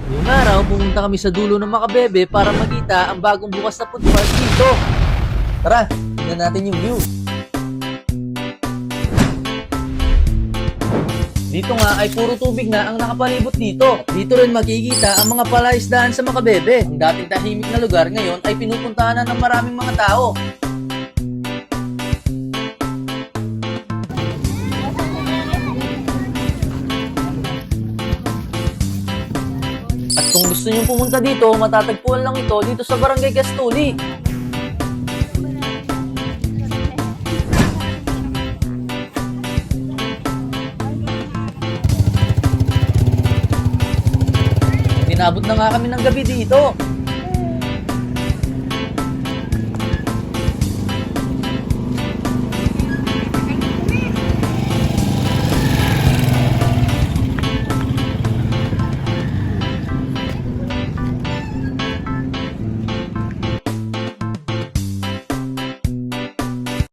Ngayong araw, pumunta kami sa dulo ng Macabebe para makita ang bagong bukas na food park dito. Tara, tingnan natin yung view. Dito nga ay puro tubig na ang nakapalibot dito. Dito rin makikita ang mga palaisdaan sa Macabebe. Ang dating tahimik na lugar ngayon ay pinupuntahan na ng maraming mga tao. At kung gusto nyo pumunta dito, matatagpuan lang ito dito sa Barangay Gastuli. Inabot na nga kami ng gabi dito.